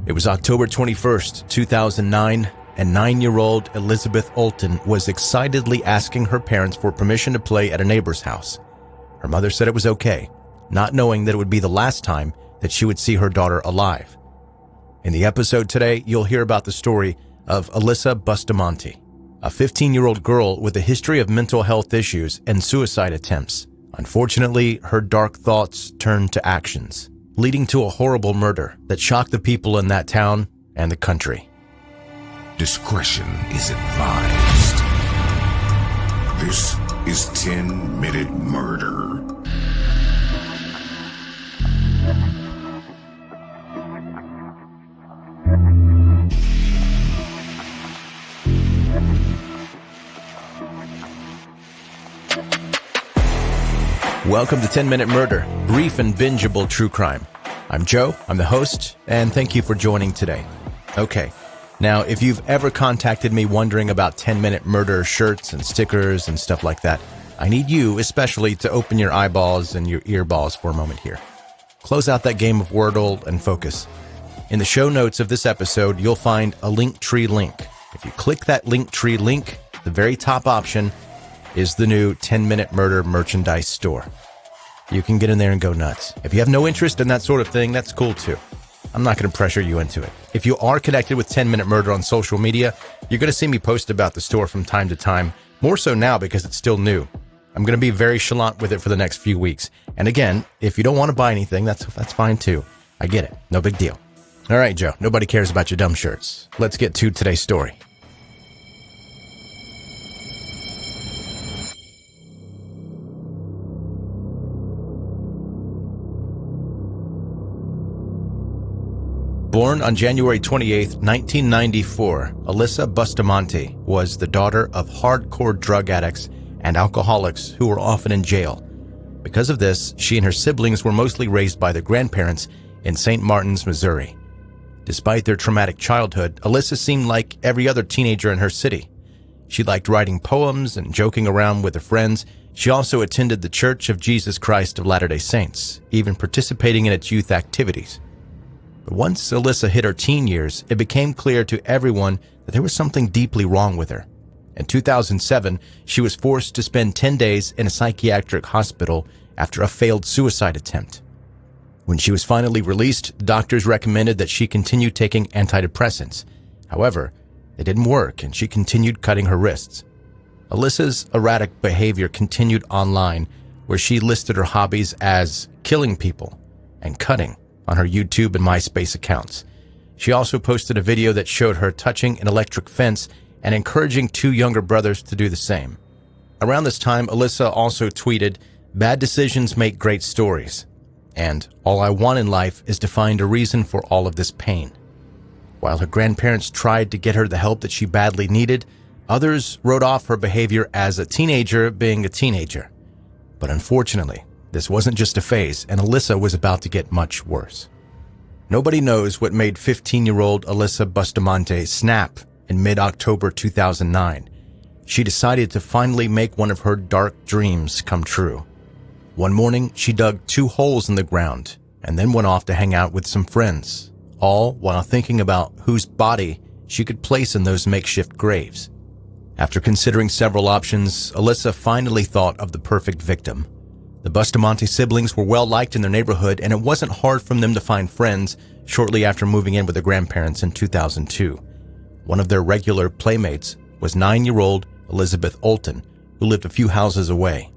It was October 21st, 2009, and 9-year-old Elizabeth Olten was excitedly asking her parents for permission to play at a neighbor's house. Her mother said it was okay, not knowing that it would be the last time that she would see her daughter alive. In the episode today, you'll hear about the story of Alyssa Bustamante, a 15-year-old girl with a history of mental health issues and suicide attempts. Unfortunately, her dark thoughts turned to actions, leading to a horrible murder that shocked the people in that town and the country. Discretion is advised. This is 10-Minute Murder. Welcome to 10-Minute Murder, brief and bingeable true crime. I'm Joe, I'm the host, and thank you for joining today. Okay, now if you've ever contacted me wondering about 10-Minute Murder shirts and stickers and stuff like that, I need you especially to open your eyeballs and your earballs for a moment here. Close out that game of Wordle and focus. In the show notes of this episode, you'll find a Linktree link. If you click that Linktree link, the very top option is the new 10-Minute Murder merchandise store. You can get in there and go nuts. If you have no interest in that sort of thing, that's cool too. I'm not going to pressure you into it. If you are connected with 10-Minute Murder on social media, you're going to see me post about the store from time to time, more so now because it's still new. I'm going to be very chalant with it for the next few weeks. And again, if you don't want to buy anything, that's fine too. I get it. No big deal. All right, Joe, nobody cares about your dumb shirts. Let's get to today's story. Born on January 28, 1994, Alyssa Bustamante was the daughter of hardcore drug addicts and alcoholics who were often in jail. Because of this, she and her siblings were mostly raised by their grandparents in St. Martin's, Missouri. Despite their traumatic childhood, Alyssa seemed like every other teenager in her city. She liked writing poems and joking around with her friends. She also attended the Church of Jesus Christ of Latter-day Saints, even participating in its youth activities. But once Alyssa hit her teen years, it became clear to everyone that there was something deeply wrong with her. In 2007, she was forced to spend 10 days in a psychiatric hospital after a failed suicide attempt. When she was finally released, doctors recommended that she continue taking antidepressants. However, it didn't work and she continued cutting her wrists. Alyssa's erratic behavior continued online, where she listed her hobbies as killing people and cutting on her YouTube and MySpace accounts. She also posted a video that showed her touching an electric fence and encouraging two younger brothers to do the same. Around this time, Alyssa also tweeted, "Bad decisions make great stories," and "All I want in life is to find a reason for all of this pain." While her grandparents tried to get her the help that she badly needed, others wrote off her behavior as a teenager being a teenager. But unfortunately, this wasn't just a phase, and Alyssa was about to get much worse. Nobody knows what made 15-year-old Alyssa Bustamante snap in mid-October 2009. She decided to finally make one of her dark dreams come true. One morning, she dug 2 holes in the ground and then went off to hang out with some friends, all while thinking about whose body she could place in those makeshift graves. After considering several options, Alyssa finally thought of the perfect victim. The Bustamante siblings were well-liked in their neighborhood, and it wasn't hard for them to find friends shortly after moving in with their grandparents in 2002. One of their regular playmates was 9-year-old Elizabeth Olten, who lived a few houses away.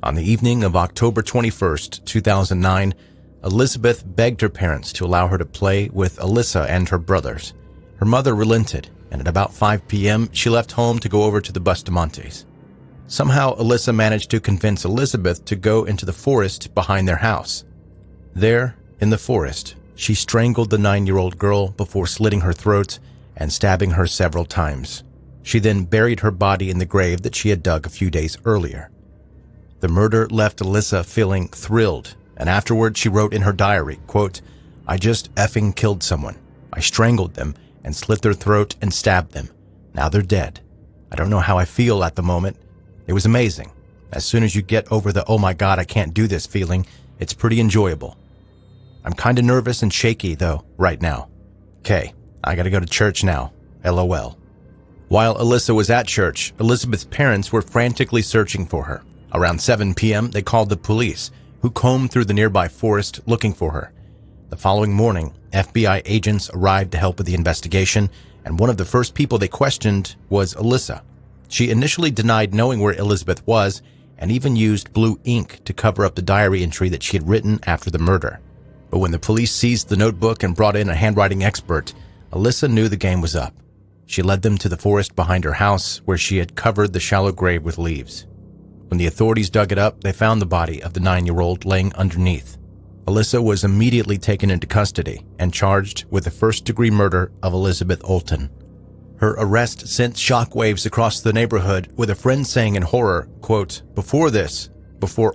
On the evening of October 21st, 2009, Elizabeth begged her parents to allow her to play with Alyssa and her brothers. Her mother relented, and at about 5 p.m., she left home to go over to the Bustamantes. Somehow, Alyssa managed to convince Elizabeth to go into the forest behind their house. There, in the forest, she strangled the 9-year-old girl before slitting her throat and stabbing her several times. She then buried her body in the grave that she had dug a few days earlier. The murder left Alyssa feeling thrilled, and afterward she wrote in her diary, quote, "I just effing killed someone. I strangled them and slit their throat and stabbed them. Now they're dead. I don't know how I feel at the moment. It was amazing. As soon as you get over the 'oh my God, I can't do this' feeling, it's pretty enjoyable. I'm kind of nervous and shaky, though, right now. Okay, I gotta go to church now. LOL. While Alyssa was at church, Elizabeth's parents were frantically searching for her. Around 7 p.m., they called the police, who combed through the nearby forest looking for her. The following morning, FBI agents arrived to help with the investigation, and one of the first people they questioned was Alyssa. She initially denied knowing where Elizabeth was and even used blue ink to cover up the diary entry that she had written after the murder. But when the police seized the notebook and brought in a handwriting expert, Alyssa knew the game was up. She led them to the forest behind her house, where she had covered the shallow grave with leaves. When the authorities dug it up, they found the body of the 9-year-old laying underneath. Alyssa was immediately taken into custody and charged with the first-degree murder of Elizabeth Olten. Her arrest sent shockwaves across the neighborhood, with a friend saying in horror, quote, before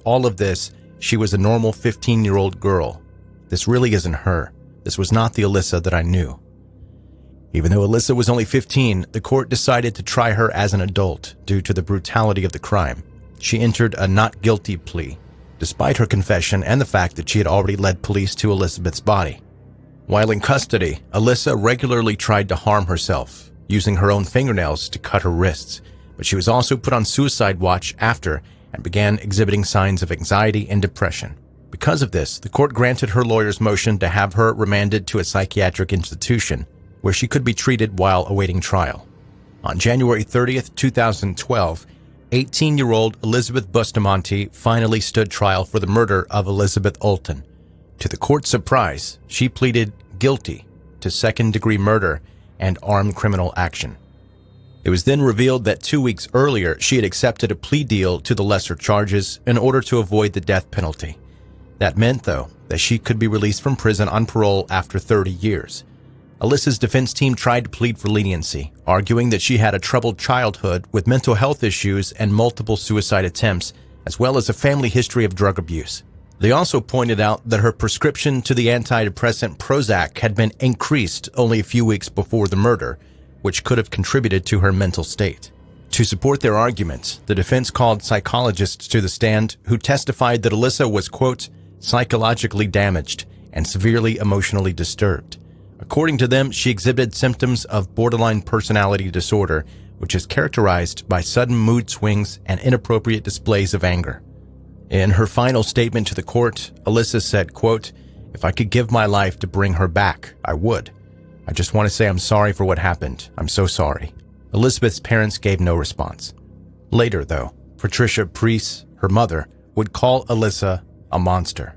all of this, she was a normal 15-year-old girl. This really isn't her. This was not the Alyssa that I knew. Even though Alyssa was only 15, the court decided to try her as an adult due to the brutality of the crime. She entered a not guilty plea, despite her confession and the fact that she had already led police to Elizabeth's body. While in custody, Alyssa regularly tried to harm herself, using her own fingernails to cut her wrists, but she was also put on suicide watch after and began exhibiting signs of anxiety and depression. Because of this, the court granted her lawyer's motion to have her remanded to a psychiatric institution where she could be treated while awaiting trial. On January 30th, 2012, 18-year-old Elizabeth Bustamante finally stood trial for the murder of Elizabeth Olten. To the court's surprise, she pleaded guilty to second-degree murder and armed criminal action. It was then revealed that 2 weeks earlier, she had accepted a plea deal to the lesser charges in order to avoid the death penalty. That meant, though, that she could be released from prison on parole after 30 years. Alyssa's defense team tried to plead for leniency, arguing that she had a troubled childhood with mental health issues and multiple suicide attempts, as well as a family history of drug abuse. They also pointed out that her prescription to the antidepressant Prozac had been increased only a few weeks before the murder, which could have contributed to her mental state. To support their argument, the defense called psychologists to the stand who testified that Alyssa was, quote, psychologically damaged and severely emotionally disturbed. According to them, she exhibited symptoms of borderline personality disorder, which is characterized by sudden mood swings and inappropriate displays of anger. In her final statement to the court, Alyssa said, quote, if I could give my life to bring her back, I would. I just want to say I'm sorry for what happened. I'm so sorry. Elizabeth's parents gave no response. Later, though, Patricia Priest, her mother, would call Alyssa a monster.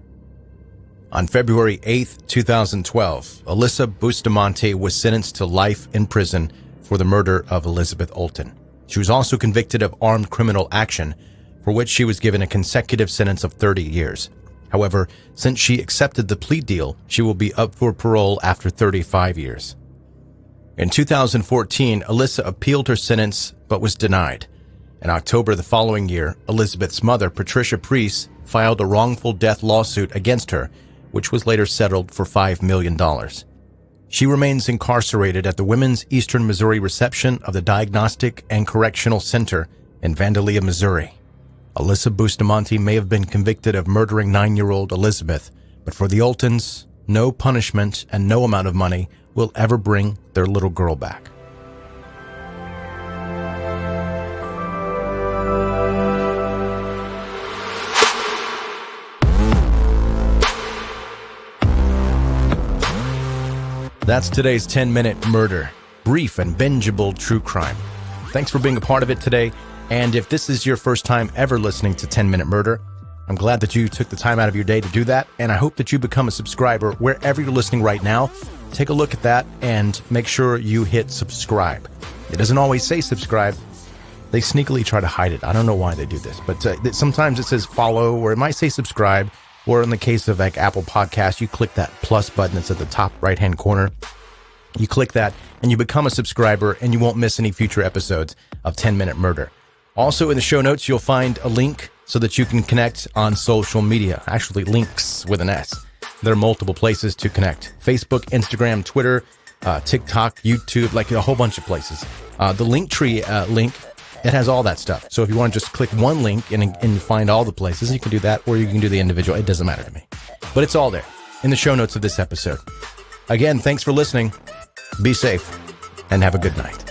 On February 8, 2012, Alyssa Bustamante was sentenced to life in prison for the murder of Elizabeth Olten. She was also convicted of armed criminal action, for which she was given a consecutive sentence of 30 years. However, since she accepted the plea deal, she will be up for parole after 35 years. In 2014, Alyssa appealed her sentence but was denied. In October the following year, Elizabeth's mother, Patricia Priest, filed a wrongful death lawsuit against her, which was later settled for $5 million. She remains incarcerated at the Women's Eastern Missouri reception of the Diagnostic and Correctional Center in Vandalia, Missouri. Alyssa Bustamante may have been convicted of murdering 9-year-old Elizabeth, but for the Oltens, no punishment and no amount of money will ever bring their little girl back. That's today's 10-minute murder. Brief and bingeable true crime. Thanks for being a part of it today. And if this is your first time ever listening to 10-Minute Murder, I'm glad that you took the time out of your day to do that. And I hope that you become a subscriber wherever you're listening right now. Take a look at that and make sure you hit subscribe. It doesn't always say subscribe. They sneakily try to hide it. I don't know why they do this, but sometimes it says follow, or it might say subscribe. Or in the case of like Apple Podcasts, you click that plus button that's at the top right-hand corner. You click that and you become a subscriber and you won't miss any future episodes of 10-Minute Murder. Also in the show notes, you'll find a link so that you can connect on social media. Actually, links with an S. There are multiple places to connect. Facebook, Instagram, Twitter, TikTok, YouTube, like a whole bunch of places. The Linktree link, it has all that stuff. So if you want to just click one link and find all the places, you can do that, or you can do the individual. It doesn't matter to me. But it's all there in the show notes of this episode. Again, thanks for listening. Be safe and have a good night.